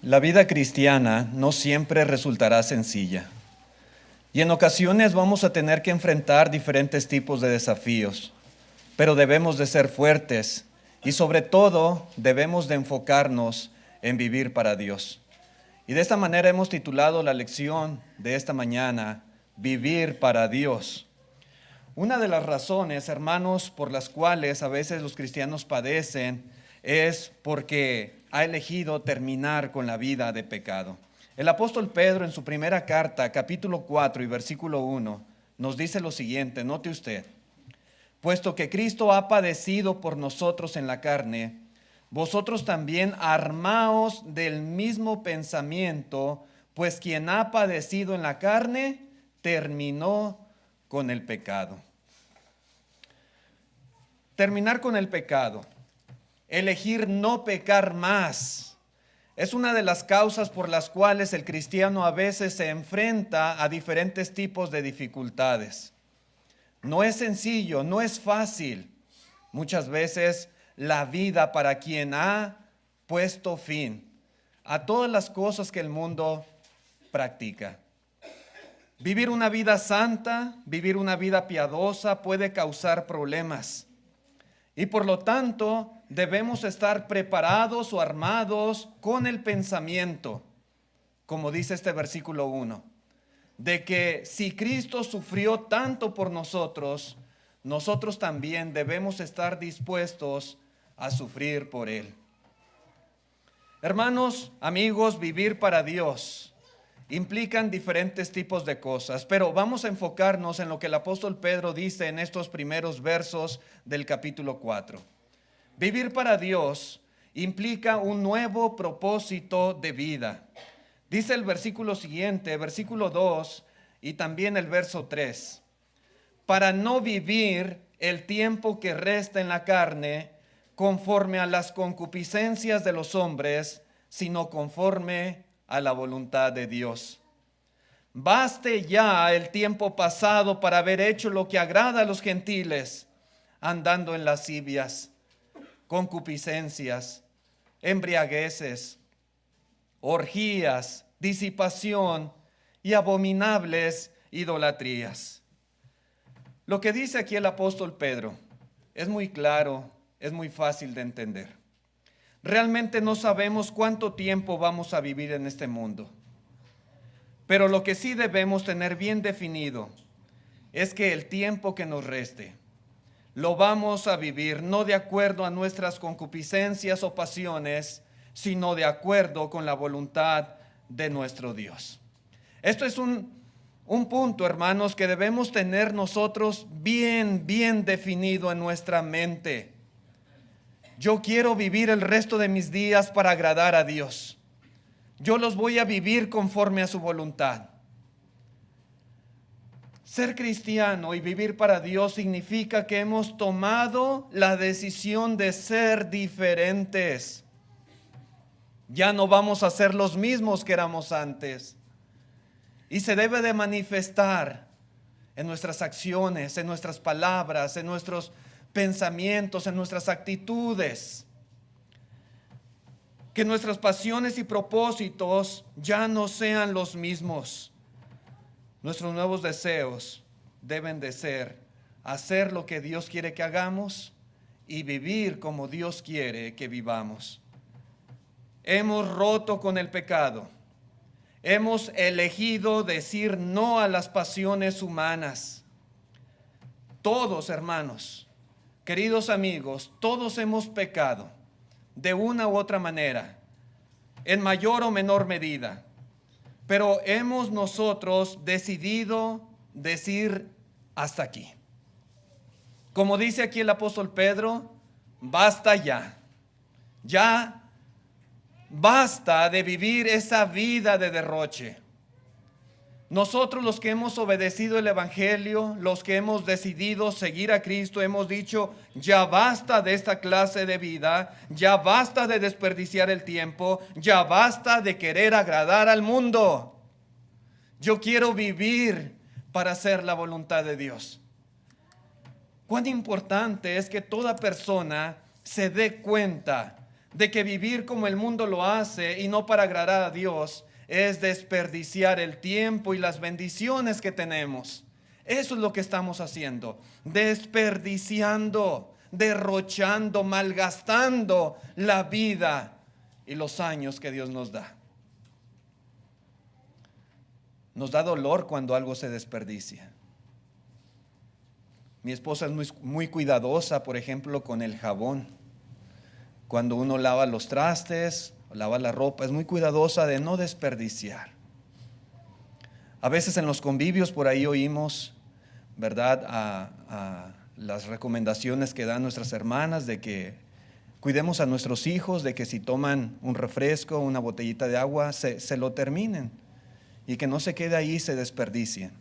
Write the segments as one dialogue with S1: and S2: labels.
S1: La vida cristiana no siempre resultará sencilla y en ocasiones vamos a tener que enfrentar diferentes tipos de desafíos, pero debemos de ser fuertes y sobre todo debemos de enfocarnos en vivir para Dios. Y de esta manera hemos titulado la lección de esta mañana, Vivir para Dios. Una de las razones, hermanos, por las cuales a veces los cristianos padecen es porque ha elegido terminar con la vida de pecado. El apóstol Pedro en su primera carta, capítulo 4 y versículo 1, nos dice lo siguiente, note usted: puesto que Cristo ha padecido por nosotros en la carne, vosotros también armaos del mismo pensamiento, pues quien ha padecido en la carne, terminó con el pecado. Terminar con el pecado, elegir no pecar más, es una de las causas por las cuales el cristiano a veces se enfrenta a diferentes tipos de dificultades. No es sencillo, no es fácil. Muchas veces la vida para quien ha puesto fin a todas las cosas que el mundo practica. Vivir una vida santa, vivir una vida piadosa puede causar problemas. Y por lo tanto debemos estar preparados o armados con el pensamiento, como dice este versículo 1, de que si Cristo sufrió tanto por nosotros, nosotros también debemos estar dispuestos a sufrir por Él. Hermanos, amigos, vivir para Dios implican diferentes tipos de cosas, pero vamos a enfocarnos en lo que el apóstol Pedro dice en estos primeros versos del capítulo 4. Vivir para Dios implica un nuevo propósito de vida. Dice el versículo siguiente, versículo 2 y también el verso 3. Para no vivir el tiempo que resta en la carne conforme a las concupiscencias de los hombres, sino conforme a la voluntad de Dios. Baste ya el tiempo pasado para haber hecho lo que agrada a los gentiles, andando en lascivias, concupiscencias, embriagueces, orgías, disipación y abominables idolatrías. Lo que dice aquí el apóstol Pedro es muy claro, es muy fácil de entender. Realmente no sabemos cuánto tiempo vamos a vivir en este mundo. Pero lo que sí debemos tener bien definido es que el tiempo que nos reste lo vamos a vivir no de acuerdo a nuestras concupiscencias o pasiones, sino de acuerdo con la voluntad de nuestro Dios. Esto es un punto, hermanos, que debemos tener nosotros bien definido en nuestra mente. Yo quiero vivir el resto de mis días para agradar a Dios. Yo los voy a vivir conforme a su voluntad. Ser cristiano y vivir para Dios significa que hemos tomado la decisión de ser diferentes. Ya no vamos a ser los mismos que éramos antes. Y se debe de manifestar en nuestras acciones, en nuestras palabras, en nuestros pensamientos, en nuestras actitudes. Que nuestras pasiones y propósitos ya no sean los mismos. Nuestros nuevos deseos deben de ser hacer lo que Dios quiere que hagamos y vivir como Dios quiere que vivamos. Hemos roto con el pecado. Hemos elegido decir no a las pasiones humanas. Todos, hermanos, queridos amigos, todos hemos pecado de una u otra manera, en mayor o menor medida. Pero hemos nosotros decidido decir hasta aquí. Como dice aquí el apóstol Pedro, basta ya. Ya basta de vivir esa vida de derroche. Nosotros los que hemos obedecido el Evangelio, los que hemos decidido seguir a Cristo, hemos dicho, ya basta de esta clase de vida, ya basta de desperdiciar el tiempo, ya basta de querer agradar al mundo. Yo quiero vivir para hacer la voluntad de Dios. Cuán importante es que toda persona se dé cuenta de que vivir como el mundo lo hace y no para agradar a Dios es desperdiciar el tiempo y las bendiciones que tenemos. Eso es lo que estamos haciendo, desperdiciando, derrochando, malgastando la vida y los años que Dios nos da. Nos da dolor cuando algo se desperdicia. Mi esposa es muy cuidadosa, por ejemplo, con el jabón. Cuando uno lava los trastes, lava la ropa, es muy cuidadosa de no desperdiciar. A veces en los convivios por ahí oímos, ¿verdad?, a las recomendaciones que dan nuestras hermanas de que cuidemos a nuestros hijos, de que si toman un refresco, una botellita de agua, se lo terminen y que no se quede ahí y se desperdicien.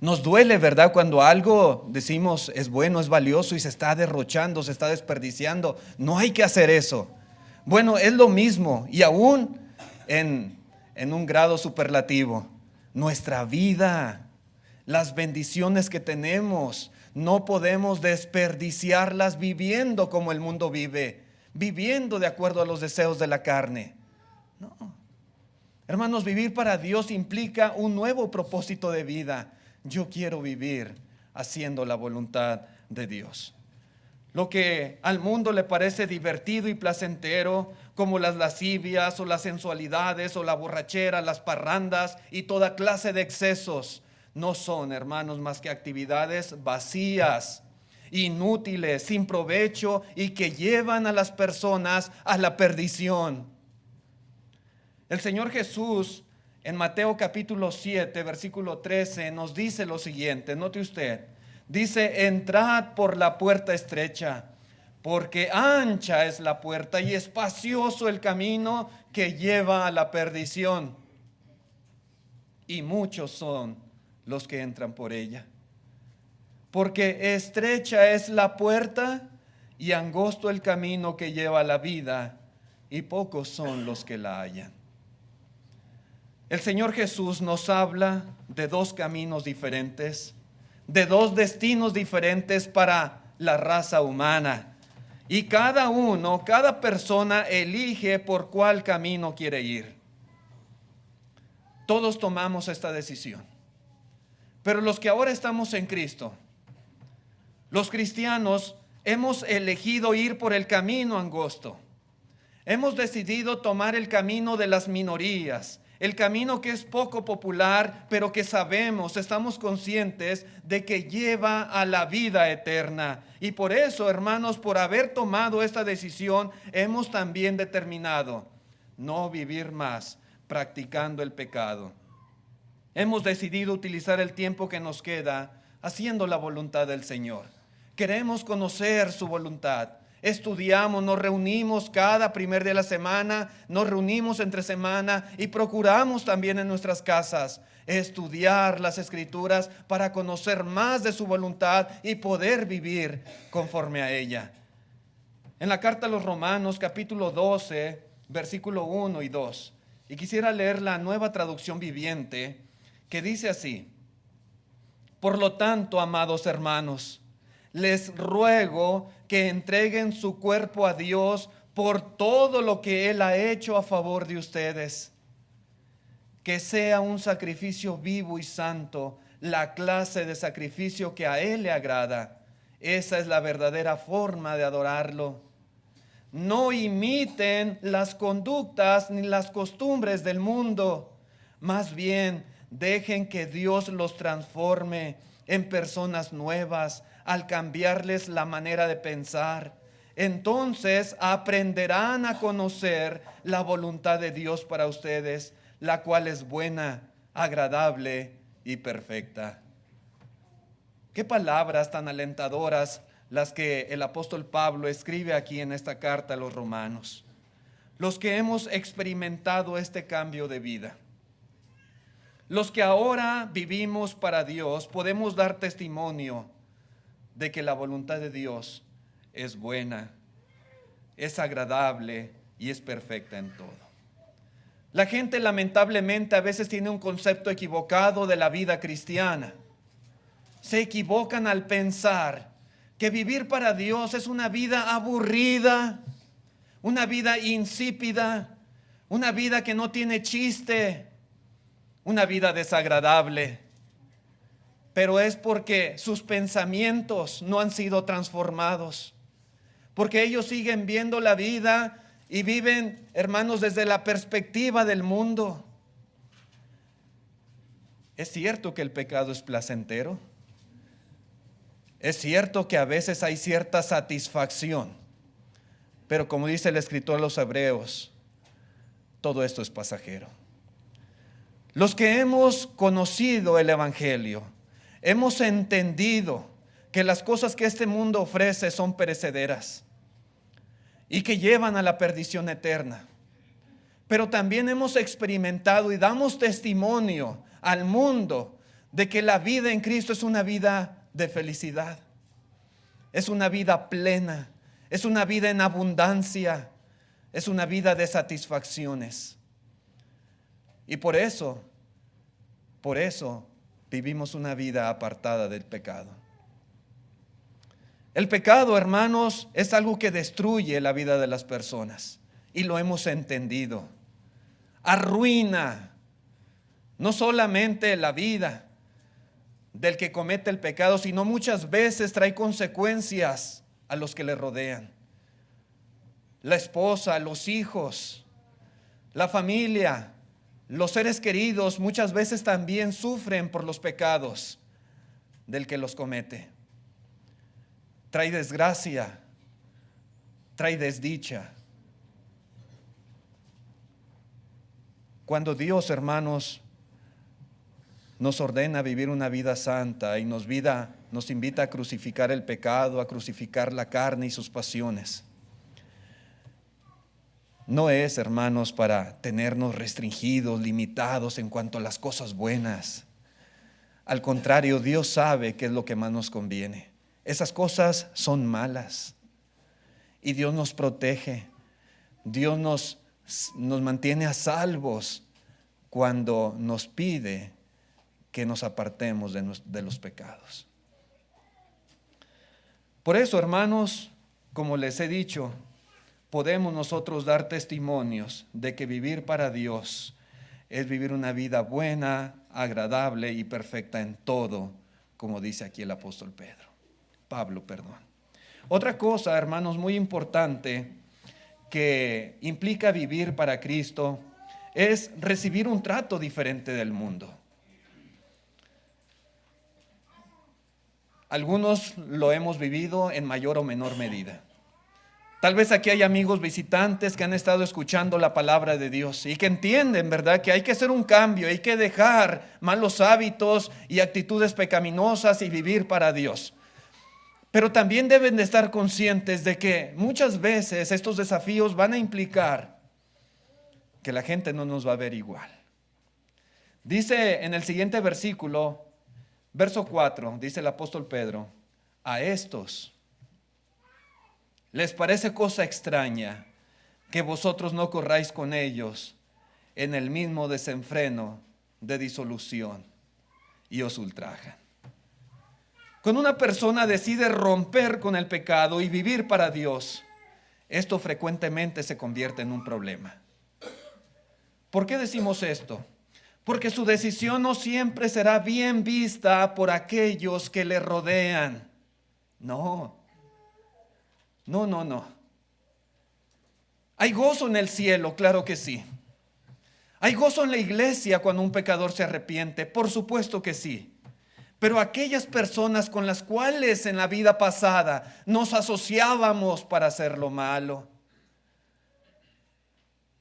S1: Nos duele, ¿verdad?, cuando algo decimos es bueno, es valioso y se está derrochando, se está desperdiciando. No hay que hacer eso. Bueno, es lo mismo y aún en un grado superlativo. Nuestra vida, las bendiciones que tenemos, no podemos desperdiciarlas viviendo como el mundo vive, viviendo de acuerdo a los deseos de la carne. No. Hermanos, vivir para Dios implica un nuevo propósito de vida. Yo quiero vivir haciendo la voluntad de Dios. Lo que al mundo le parece divertido y placentero, como las lascivias o las sensualidades o la borrachera, las parrandas y toda clase de excesos, no son, hermanos, más que actividades vacías, inútiles, sin provecho y que llevan a las personas a la perdición. El Señor Jesús en Mateo capítulo 7, versículo 13 nos dice lo siguiente, note usted, dice: entrad por la puerta estrecha, porque ancha es la puerta y espacioso el camino que lleva a la perdición, y muchos son los que entran por ella. Porque estrecha es la puerta y angosto el camino que lleva a la vida, y pocos son los que la hallan. El Señor Jesús nos habla de dos caminos diferentes, de dos destinos diferentes para la raza humana. Y cada persona elige por cuál camino quiere ir. Todos tomamos esta decisión. Pero los que ahora estamos en Cristo, los cristianos, hemos elegido ir por el camino angosto. Hemos decidido tomar el camino de las minorías, el camino que es poco popular, pero que estamos conscientes de que lleva a la vida eterna. Y por eso, hermanos, por haber tomado esta decisión, hemos también determinado no vivir más practicando el pecado. Hemos decidido utilizar el tiempo que nos queda haciendo la voluntad del Señor. Queremos conocer su voluntad. Estudiamos, nos reunimos cada primer día de la semana, nos reunimos entre semana y procuramos también en nuestras casas estudiar las Escrituras para conocer más de su voluntad y poder vivir conforme a ella. En la carta a los Romanos, capítulo 12, versículo 1 y 2, y quisiera leer la Nueva Traducción Viviente, que dice así: por lo tanto, amados hermanos, les ruego que entreguen su cuerpo a Dios por todo lo que Él ha hecho a favor de ustedes. Que sea un sacrificio vivo y santo, la clase de sacrificio que a Él le agrada. Esa es la verdadera forma de adorarlo. No imiten las conductas ni las costumbres del mundo. Más bien, dejen que Dios los transforme en personas nuevas al cambiarles la manera de pensar. Entonces aprenderán a conocer la voluntad de Dios para ustedes, la cual es buena, agradable y perfecta. Qué palabras tan alentadoras las que el apóstol Pablo escribe aquí en esta carta a los romanos. Los que hemos experimentado este cambio de vida, los que ahora vivimos para Dios, podemos dar testimonio de que la voluntad de Dios es buena, es agradable y es perfecta en todo. La gente lamentablemente a veces tiene un concepto equivocado de la vida cristiana. Se equivocan al pensar que vivir para Dios es una vida aburrida, una vida insípida, una vida que no tiene chiste, una vida desagradable. Pero es porque sus pensamientos no han sido transformados, porque ellos siguen viendo la vida y viven, hermanos, desde la perspectiva del mundo. Es cierto que el pecado es placentero. Es cierto que a veces hay cierta satisfacción. Pero como dice el escritor a los Hebreos, todo esto es pasajero. Los que hemos conocido el Evangelio, hemos entendido que las cosas que este mundo ofrece son perecederas y que llevan a la perdición eterna. Pero también hemos experimentado y damos testimonio al mundo de que la vida en Cristo es una vida de felicidad, es una vida plena, es una vida en abundancia, es una vida de satisfacciones. Y por eso vivimos una vida apartada del pecado. El pecado, hermanos, es algo que destruye la vida de las personas y lo hemos entendido. Arruina no solamente la vida del que comete el pecado, sino muchas veces trae consecuencias a los que le rodean. La esposa, los hijos, la familia, los seres queridos muchas veces también sufren por los pecados del que los comete. Trae desgracia, trae desdicha. Cuando Dios, hermanos, nos ordena vivir una vida santa y nos invita a crucificar el pecado, a crucificar la carne y sus pasiones, no es, hermanos, para tenernos restringidos, limitados en cuanto a las cosas buenas. Al contrario, Dios sabe qué es lo que más nos conviene. Esas cosas son malas y Dios nos protege. Dios nos mantiene a salvos cuando nos pide que nos apartemos de los pecados. Por eso, hermanos, como les he dicho, podemos nosotros dar testimonios de que vivir para Dios es vivir una vida buena, agradable y perfecta en todo, como dice aquí el apóstol Pablo. Otra cosa, hermanos, muy importante que implica vivir para Cristo es recibir un trato diferente del mundo. Algunos lo hemos vivido en mayor o menor medida. Tal vez aquí hay amigos visitantes que han estado escuchando la palabra de Dios y que entienden, ¿verdad?, que hay que hacer un cambio, hay que dejar malos hábitos y actitudes pecaminosas y vivir para Dios. Pero también deben de estar conscientes de que muchas veces estos desafíos van a implicar que la gente no nos va a ver igual. Dice en el siguiente versículo, verso 4, dice el apóstol Pedro: a estos les parece cosa extraña que vosotros no corráis con ellos en el mismo desenfreno de disolución y os ultrajan. Cuando una persona decide romper con el pecado y vivir para Dios, esto frecuentemente se convierte en un problema. ¿Por qué decimos esto? Porque su decisión no siempre será bien vista por aquellos que le rodean. No. Hay gozo en el cielo, claro que sí. Hay gozo en la iglesia cuando un pecador se arrepiente, por supuesto que sí. Pero aquellas personas con las cuales en la vida pasada nos asociábamos para hacer lo malo,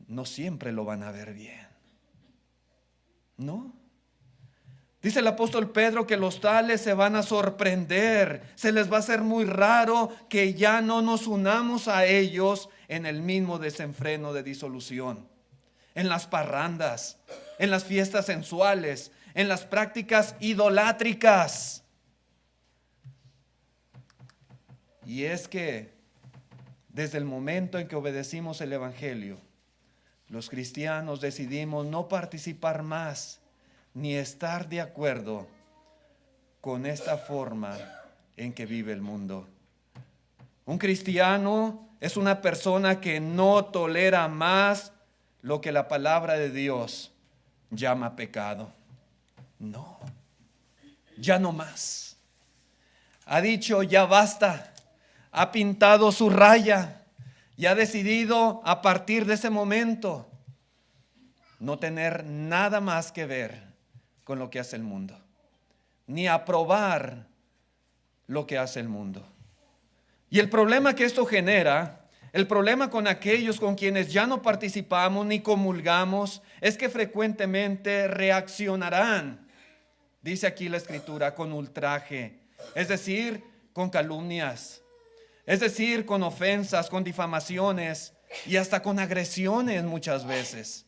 S1: no siempre lo van a ver bien. ¿No? Dice el apóstol Pedro que los tales se van a sorprender, se les va a hacer muy raro que ya no nos unamos a ellos en el mismo desenfreno de disolución, en las parrandas, en las fiestas sensuales, en las prácticas idolátricas. Y es que desde el momento en que obedecimos el Evangelio, los cristianos decidimos no participar más ni estar de acuerdo con esta forma en que vive el mundo. Un cristiano es una persona que no tolera más lo que la palabra de Dios llama pecado. No, ya no más. Ha dicho ya basta, ha pintado su raya y ha decidido a partir de ese momento no tener nada más que ver con lo que hace el mundo, ni aprobar lo que hace el mundo. Y el problema que esto genera, el problema con aquellos con quienes ya no participamos ni comulgamos, es que frecuentemente reaccionarán, dice aquí la Escritura, con ultraje, es decir, con calumnias, es decir, con ofensas, con difamaciones y hasta con agresiones muchas veces.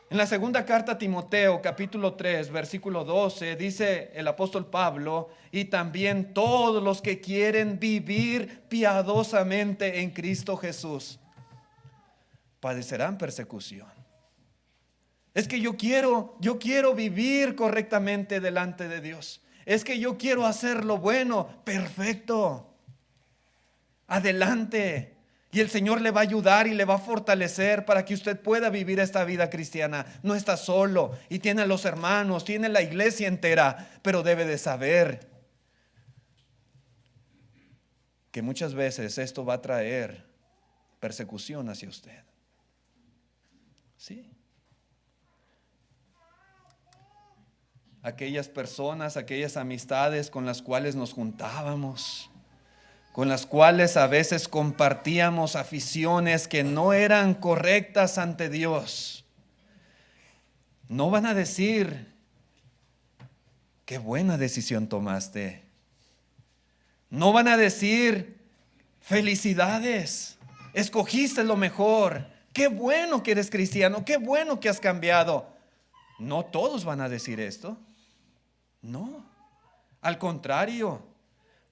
S1: En la segunda carta a Timoteo, capítulo 3, versículo 12, dice el apóstol Pablo: y también todos los que quieren vivir piadosamente en Cristo Jesús padecerán persecución. Es que yo quiero vivir correctamente delante de Dios. Es que yo quiero hacer lo bueno. Perfecto. Adelante. Y el Señor le va a ayudar y le va a fortalecer para que usted pueda vivir esta vida cristiana. No está solo y tiene a los hermanos, tiene la iglesia entera, pero debe de saber que muchas veces esto va a traer persecución hacia usted. Sí. Aquellas personas, aquellas amistades con las cuales nos juntábamos, con las cuales a veces compartíamos aficiones que no eran correctas ante Dios, no van a decir: qué buena decisión tomaste. No van a decir: felicidades, escogiste lo mejor, qué bueno que eres cristiano, qué bueno que has cambiado. No todos van a decir esto. No, al contrario,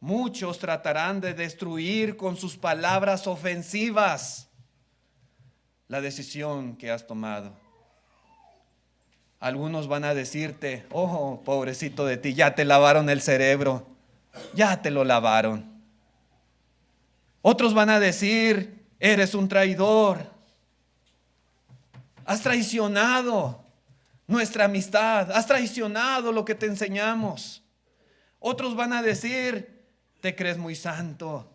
S1: muchos tratarán de destruir con sus palabras ofensivas la decisión que has tomado. Algunos van a decirte: oh, pobrecito de ti, ya te lavaron el cerebro, ya te lo lavaron. Otros van a decir: eres un traidor, has traicionado nuestra amistad, has traicionado lo que te enseñamos. Otros van a decir: te crees muy santo.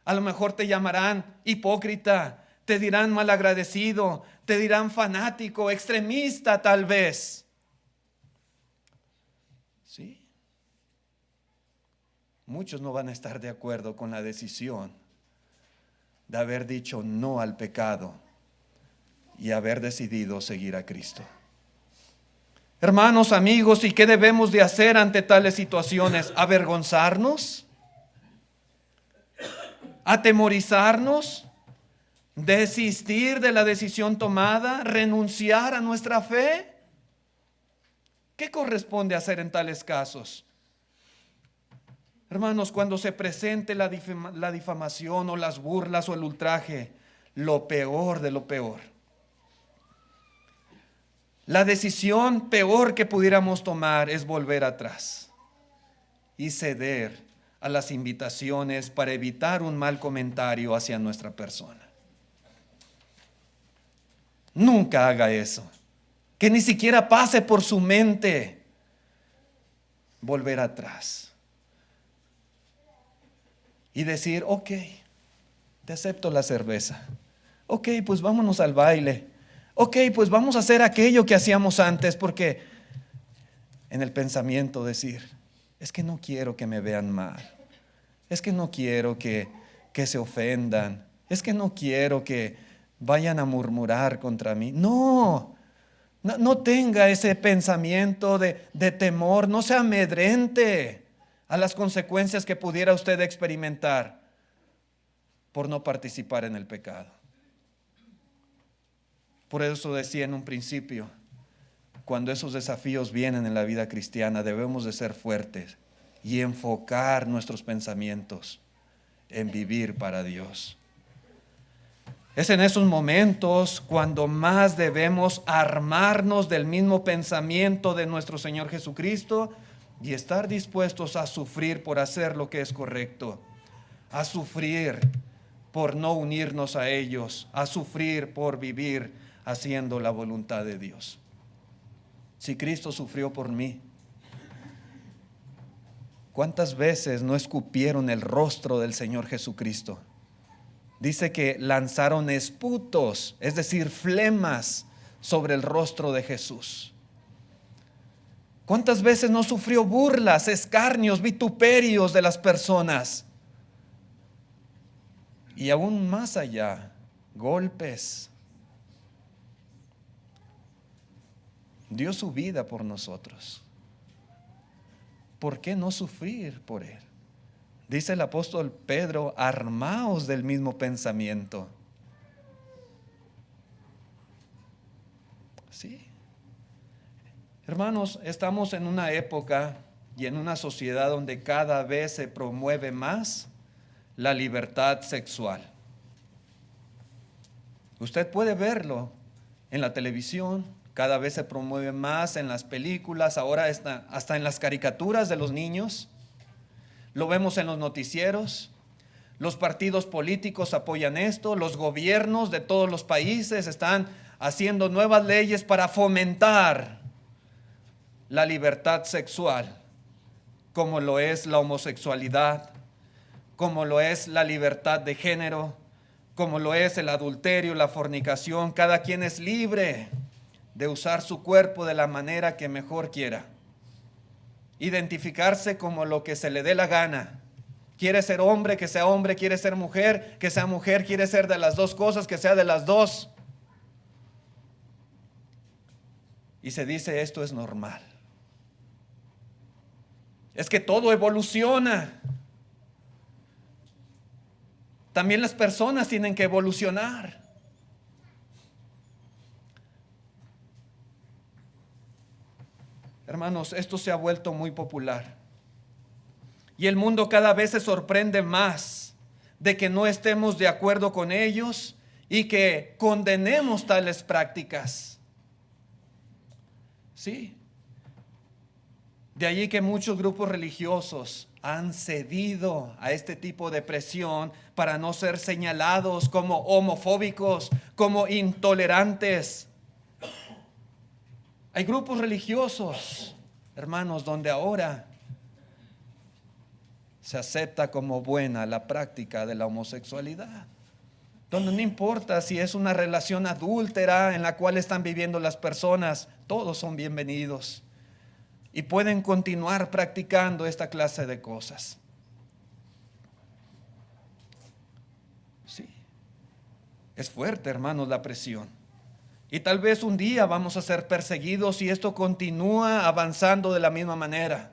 S1: A lo mejor te llamarán hipócrita, te dirán malagradecido, te dirán fanático, extremista tal vez. Sí. Muchos no van a estar de acuerdo con la decisión de haber dicho no al pecado y haber decidido seguir a Cristo. Hermanos, amigos, ¿y qué debemos de hacer ante tales situaciones? ¿Avergonzarnos? ¿Atemorizarnos? ¿Desistir de la decisión tomada? ¿Renunciar a nuestra fe? ¿Qué corresponde hacer en tales casos? Hermanos, cuando se presente la difamación o las burlas o el ultraje, lo peor de lo peor, la decisión peor que pudiéramos tomar es volver atrás y ceder a las invitaciones para evitar un mal comentario hacia nuestra persona. Nunca haga eso. Que ni siquiera pase por su mente volver atrás y decir: ok, te acepto la cerveza. Ok, pues vámonos al baile. Ok, pues vamos a hacer aquello que hacíamos antes, porque en el pensamiento decir: es que no quiero que me vean mal, es que no quiero que se ofendan, es que no quiero que vayan a murmurar contra mí. No tenga ese pensamiento de temor, no se amedrente a las consecuencias que pudiera usted experimentar por no participar en el pecado. Por eso decía en un principio, cuando esos desafíos vienen en la vida cristiana, debemos de ser fuertes y enfocar nuestros pensamientos en vivir para Dios. Es en esos momentos cuando más debemos armarnos del mismo pensamiento de nuestro Señor Jesucristo y estar dispuestos a sufrir por hacer lo que es correcto, a sufrir por no unirnos a ellos, a sufrir por vivir haciendo la voluntad de Dios. Si Cristo sufrió por mí, ¿cuántas veces no escupieron el rostro del Señor Jesucristo? Dice que lanzaron esputos, es decir, flemas sobre el rostro de Jesús. ¿Cuántas veces no sufrió burlas, escarnios, vituperios de las personas? Y aún más allá, golpes. Dio su vida por nosotros. ¿Por qué no sufrir por Él? Dice el apóstol Pedro, armaos del mismo pensamiento. Sí. Hermanos, estamos en una época y en una sociedad donde cada vez se promueve más la libertad sexual. Usted puede verlo en la televisión, cada vez se promueve más en las películas, ahora hasta en las caricaturas de los niños. Lo vemos en los noticieros. Los partidos políticos apoyan esto, los gobiernos de todos los países están haciendo nuevas leyes para fomentar la libertad sexual, como lo es la homosexualidad, como lo es la libertad de género, como lo es el adulterio, la fornicación. Cada quien es libre de usar su cuerpo de la manera que mejor quiera, identificarse como lo que se le dé la gana. Quiere ser hombre, que sea hombre; quiere ser mujer, que sea mujer; quiere ser de las dos cosas, que sea de las dos. Y se dice esto es normal. Es que todo evoluciona. También las personas tienen que evolucionar. Hermanos, esto se ha vuelto muy popular. Y el mundo cada vez se sorprende más de que no estemos de acuerdo con ellos y que condenemos tales prácticas. Sí. De allí que muchos grupos religiosos han cedido a este tipo de presión para no ser señalados como homofóbicos, como intolerantes. Hay grupos religiosos, hermanos, donde ahora se acepta como buena la práctica de la homosexualidad, donde no importa si es una relación adúltera en la cual están viviendo las personas, todos son bienvenidos y pueden continuar practicando esta clase de cosas. Sí, es fuerte, hermanos, la presión. Y tal vez un día vamos a ser perseguidos si esto continúa avanzando de la misma manera.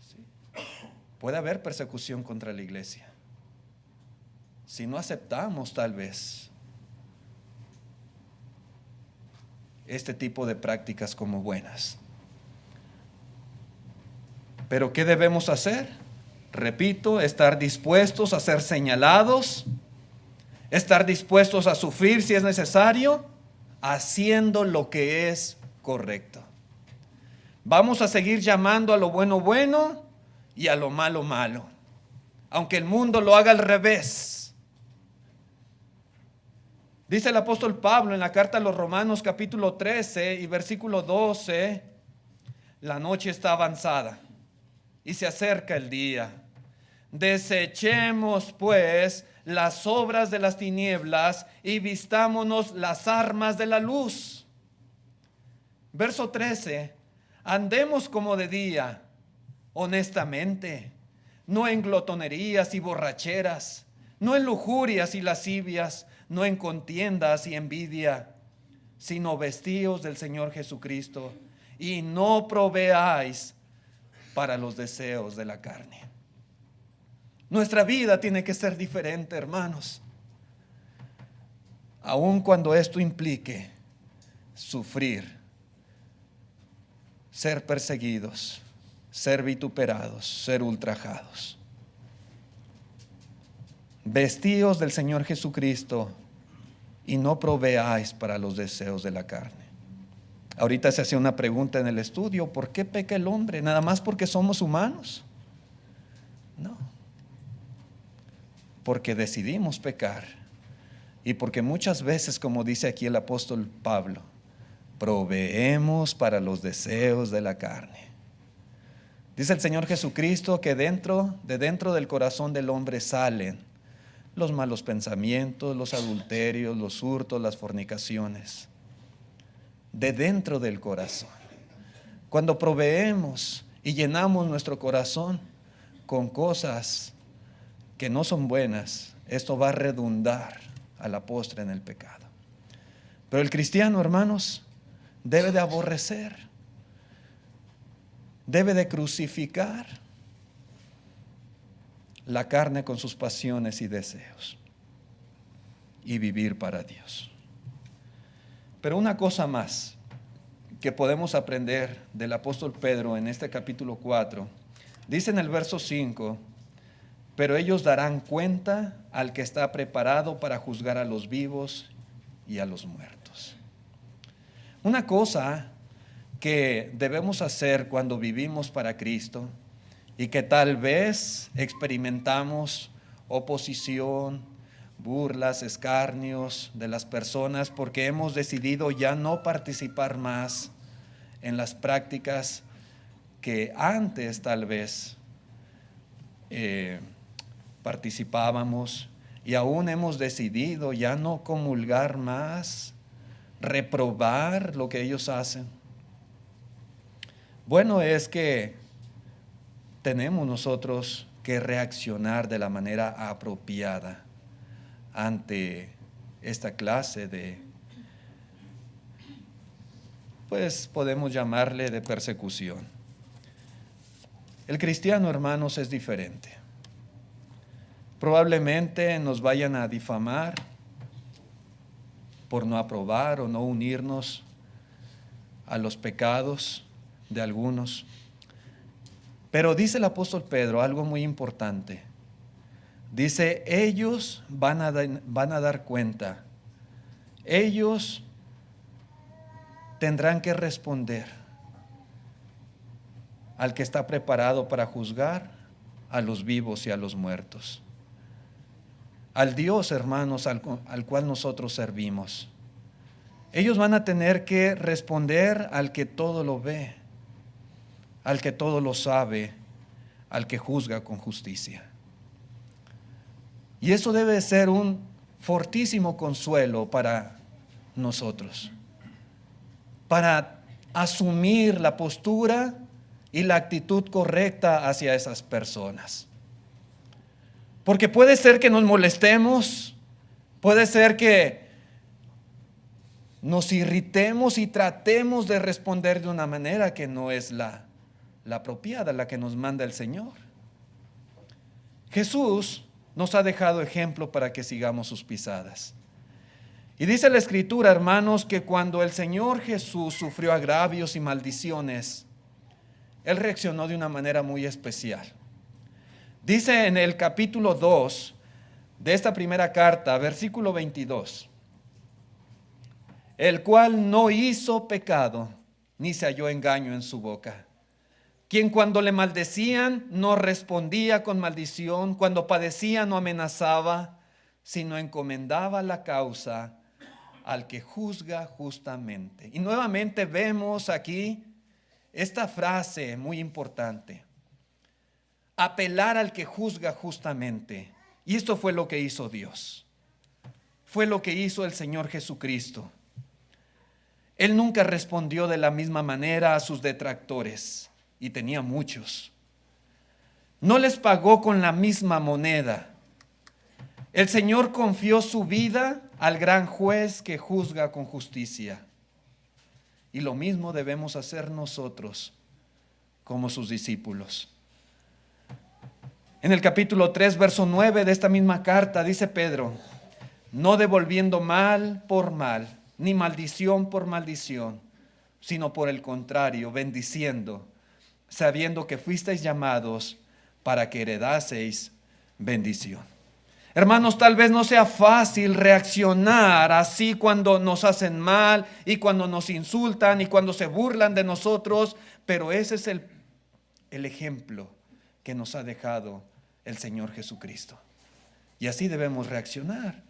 S1: Sí. Puede haber persecución contra la iglesia si no aceptamos tal vez este tipo de prácticas como buenas. Pero ¿qué debemos hacer? Repito, estar dispuestos a ser señalados, estar dispuestos a sufrir si es necesario, haciendo lo que es correcto. Vamos a seguir llamando a lo bueno bueno y a lo malo malo, aunque el mundo lo haga al revés. Dice el apóstol Pablo en la carta a los Romanos capítulo 13 y versículo 12, la noche está avanzada y se acerca el día. Desechemos pues las obras de las tinieblas y vistámonos las armas de la luz. Verso 13, andemos como de día, honestamente, no en glotonerías y borracheras, no en lujurias y lascivias, no en contiendas y envidia, sino vestíos del Señor Jesucristo y no proveáis para los deseos de la carne. Nuestra vida tiene que ser diferente, hermanos, aun cuando esto implique sufrir, ser perseguidos, ser vituperados, ser ultrajados. Vestíos del Señor Jesucristo y no proveáis para los deseos de la carne. Ahorita se hacía una pregunta en el estudio: ¿por qué peca el hombre? ¿Nada más porque somos humanos? No, porque decidimos pecar y porque muchas veces, como dice aquí el apóstol Pablo, proveemos para los deseos de la carne. Dice el Señor Jesucristo que dentro del corazón del hombre salen los malos pensamientos, los adulterios, los hurtos, las fornicaciones. De dentro del corazón. Cuando proveemos y llenamos nuestro corazón con cosas que no son buenas, esto va a redundar a la postre en el pecado. Pero el cristiano, hermanos, debe de aborrecer, debe de crucificar la carne con sus pasiones y deseos y vivir para Dios. Pero una cosa más que podemos aprender del apóstol Pedro en este capítulo 4, dice en el verso 5, pero ellos darán cuenta al que está preparado para juzgar a los vivos y a los muertos. Una cosa que debemos hacer cuando vivimos para Cristo y que tal vez experimentamos oposición, burlas, escarnios de las personas porque hemos decidido ya no participar más en las prácticas que antes tal vez participábamos, y aún hemos decidido ya no comulgar más, reprobar lo que ellos hacen. Bueno, es que tenemos nosotros que reaccionar de la manera apropiada ante esta clase de, pues podemos llamarle de persecución. El cristiano, hermanos, es diferente. Probablemente nos vayan a difamar por no aprobar o no unirnos a los pecados de algunos. Pero dice el apóstol Pedro algo muy importante. Dice, ellos van a dar cuenta. Ellos tendrán que responder al que está preparado para juzgar a los vivos y a los muertos. Al Dios, hermanos, al cual nosotros servimos. Ellos van a tener que responder al que todo lo ve, al que todo lo sabe, al que juzga con justicia. Y eso debe ser un fortísimo consuelo para nosotros, para asumir la postura y la actitud correcta hacia esas personas. Porque puede ser que nos molestemos, puede ser que nos irritemos y tratemos de responder de una manera que no es la apropiada, la que nos manda el Señor. Jesús nos ha dejado ejemplo para que sigamos sus pisadas. Y dice la Escritura, hermanos, que cuando el Señor Jesús sufrió agravios y maldiciones, Él reaccionó de una manera muy especial. Dice en el capítulo 2 de esta primera carta, versículo 22, el cual no hizo pecado, ni se halló engaño en su boca. Quien cuando le maldecían no respondía con maldición, cuando padecía no amenazaba, sino encomendaba la causa al que juzga justamente. Y nuevamente vemos aquí esta frase muy importante: apelar al que juzga justamente. Y esto fue lo que hizo Dios. Fue lo que hizo el Señor Jesucristo. Él nunca respondió de la misma manera a sus detractores, y tenía muchos. No les pagó con la misma moneda. El Señor confió su vida al gran juez que juzga con justicia. Y lo mismo debemos hacer nosotros como sus discípulos. En el capítulo 3, verso 9 de esta misma carta, dice Pedro: no devolviendo mal por mal, ni maldición por maldición, sino por el contrario, bendiciendo, sabiendo que fuisteis llamados para que heredaseis bendición. Hermanos, tal vez no sea fácil reaccionar así cuando nos hacen mal y cuando nos insultan y cuando se burlan de nosotros, pero ese es el ejemplo que nos ha dejado el Señor Jesucristo. Y así debemos reaccionar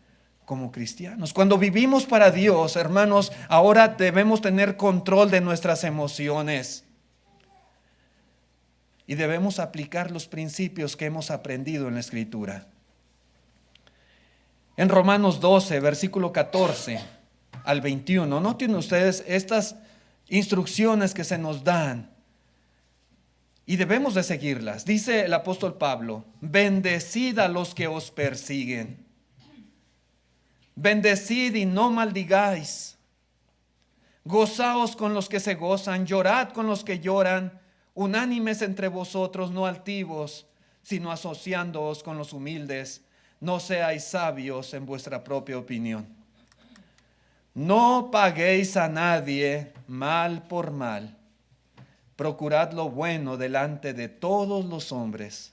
S1: como cristianos. Cuando vivimos para Dios, hermanos, ahora debemos tener control de nuestras emociones. Y debemos aplicar los principios que hemos aprendido en la Escritura. En Romanos 12, versículo 14 al 21, noten ustedes estas instrucciones que se nos dan y debemos de seguirlas. Dice el apóstol Pablo: bendecid a los que os persiguen, bendecid y no maldigáis, gozaos con los que se gozan, llorad con los que lloran, unánimes entre vosotros, no altivos, sino asociándoos con los humildes. No seáis sabios en vuestra propia opinión. No paguéis a nadie mal por mal. Procurad lo bueno delante de todos los hombres.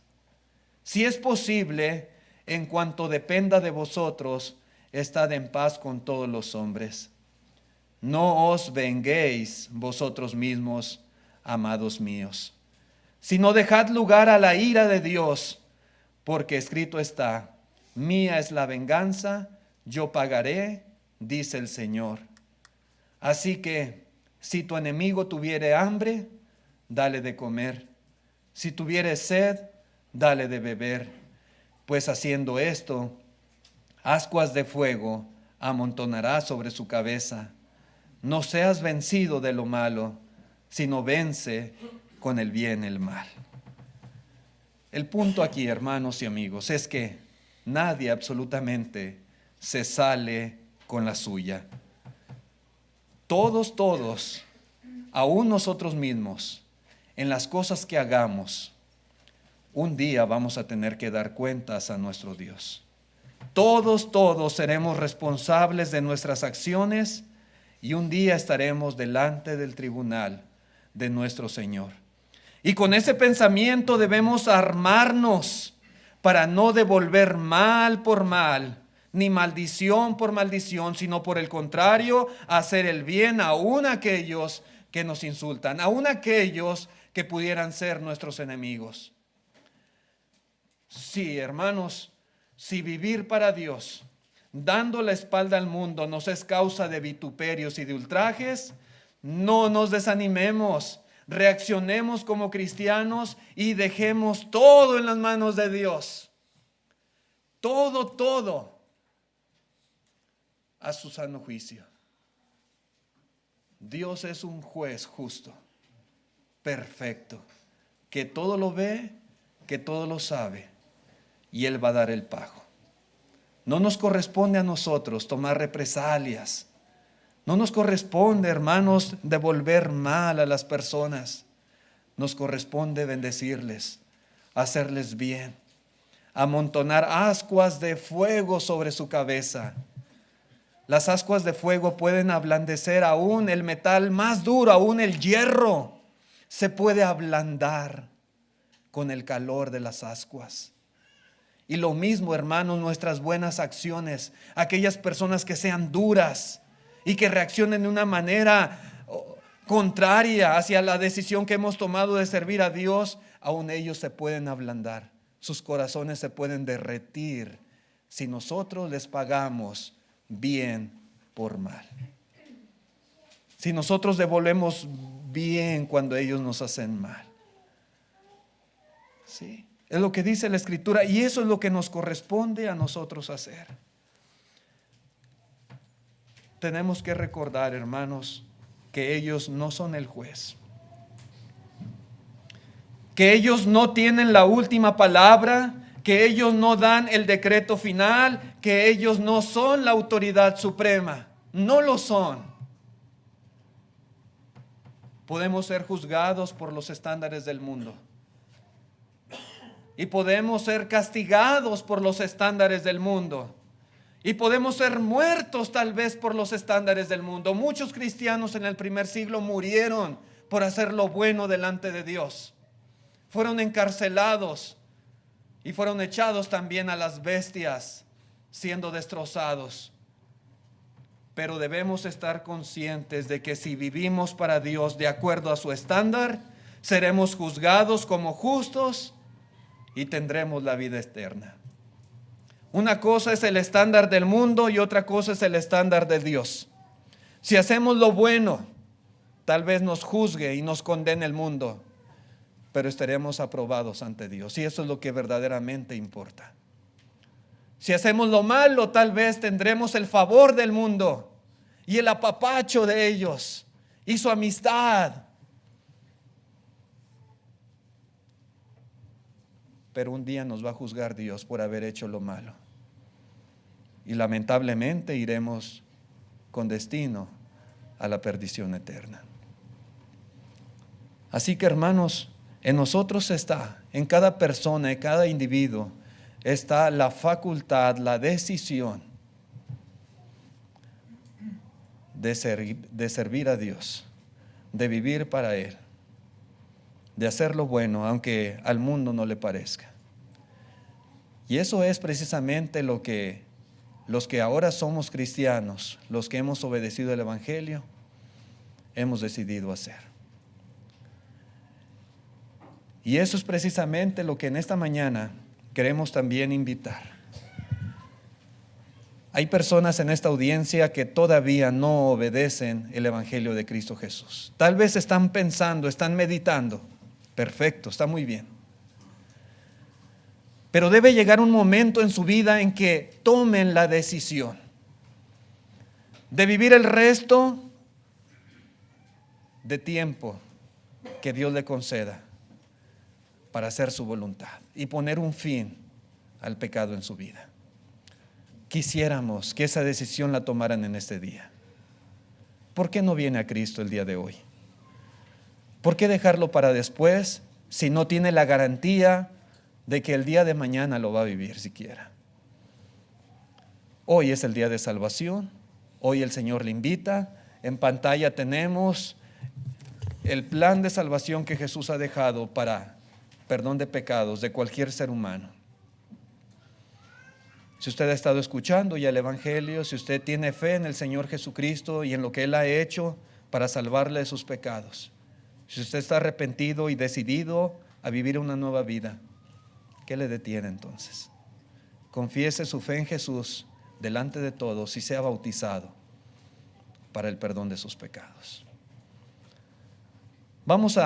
S1: Si es posible, en cuanto dependa de vosotros, estad en paz con todos los hombres. No os venguéis vosotros mismos, amados míos, sino dejad lugar a la ira de Dios, porque escrito está: mía es la venganza, yo pagaré, dice el Señor. Así que, si tu enemigo tuviere hambre, dale de comer. Si tuviere sed, dale de beber. Pues haciendo esto, ascuas de fuego amontonará sobre su cabeza. No seas vencido de lo malo, sino vence con el bien el mal. El punto aquí, hermanos y amigos, es que nadie absolutamente se sale con la suya. Todos, aún nosotros mismos, en las cosas que hagamos, un día vamos a tener que dar cuentas a nuestro Dios. Todos seremos responsables de nuestras acciones y un día estaremos delante del tribunal de nuestro Señor. Y con ese pensamiento debemos armarnos para no devolver mal por mal, ni maldición por maldición, sino por el contrario, hacer el bien aún a aquellos que nos insultan, aún a aquellos que pudieran ser nuestros enemigos. Sí, hermanos, si vivir para Dios, dando la espalda al mundo, nos es causa de vituperios y de ultrajes, no nos desanimemos. Reaccionemos como cristianos y dejemos todo en las manos de Dios. Todo a su sano juicio. Dios es un juez justo, perfecto, que todo lo ve, que todo lo sabe, y Él va a dar el pago. No nos corresponde a nosotros tomar represalias. No nos corresponde, hermanos, devolver mal a las personas. Nos corresponde bendecirles, hacerles bien, amontonar ascuas de fuego sobre su cabeza. Las ascuas de fuego pueden ablandecer aún el metal más duro, aún el hierro. Se puede ablandar con el calor de las ascuas. Y lo mismo, hermanos, nuestras buenas acciones, aquellas personas que sean duras y que reaccionen de una manera contraria hacia la decisión que hemos tomado de servir a Dios, aún ellos se pueden ablandar, sus corazones se pueden derretir si nosotros les pagamos bien por mal. Si nosotros devolvemos bien cuando ellos nos hacen mal. Sí, es lo que dice la Escritura y eso es lo que nos corresponde a nosotros hacer. Tenemos que recordar, hermanos, que ellos no son el juez, que ellos no tienen la última palabra, que ellos no dan el decreto final, que ellos no son la autoridad suprema, no lo son. Podemos ser juzgados por los estándares del mundo y podemos ser castigados por los estándares del mundo. Y podemos ser muertos tal vez por los estándares del mundo. Muchos cristianos en el primer siglo murieron por hacer lo bueno delante de Dios. Fueron encarcelados y fueron echados también a las bestias, siendo destrozados. Pero debemos estar conscientes de que si vivimos para Dios de acuerdo a su estándar, seremos juzgados como justos y tendremos la vida eterna. Una cosa es el estándar del mundo y otra cosa es el estándar de Dios. Si hacemos lo bueno, tal vez nos juzgue y nos condene el mundo, pero estaremos aprobados ante Dios, y eso es lo que verdaderamente importa. Si hacemos lo malo, tal vez tendremos el favor del mundo y el apapacho de ellos y su amistad. Pero un día nos va a juzgar Dios por haber hecho lo malo. Y lamentablemente iremos con destino a la perdición eterna. Así que, hermanos, en nosotros está, en cada persona, en cada individuo, está la facultad, la decisión de servir a Dios, de vivir para Él, de hacer lo bueno, aunque al mundo no le parezca. Y eso es precisamente lo que los que ahora somos cristianos, los que hemos obedecido el Evangelio, hemos decidido hacer. Y eso es precisamente lo que en esta mañana queremos también invitar. Hay personas en esta audiencia que todavía no obedecen el Evangelio de Cristo Jesús. Tal vez están pensando, están meditando. Perfecto, está muy bien. Pero debe llegar un momento en su vida en que tomen la decisión de vivir el resto de tiempo que Dios le conceda para hacer su voluntad y poner un fin al pecado en su vida. Quisiéramos que esa decisión la tomaran en este día. ¿Por qué no viene a Cristo el día de hoy? ¿Por qué dejarlo para después si no tiene la garantía de que el día de mañana lo va a vivir siquiera? Hoy es el día de salvación. Hoy el Señor le invita. En pantalla tenemos el plan de salvación que Jesús ha dejado para perdón de pecados de cualquier ser humano. Si usted ha estado escuchando ya el Evangelio, si usted tiene fe en el Señor Jesucristo y en lo que Él ha hecho para salvarle de sus pecados, si usted está arrepentido y decidido a vivir una nueva vida, ¿qué le detiene entonces? Confiese su fe en Jesús delante de todos y sea bautizado para el perdón de sus pecados. Vamos a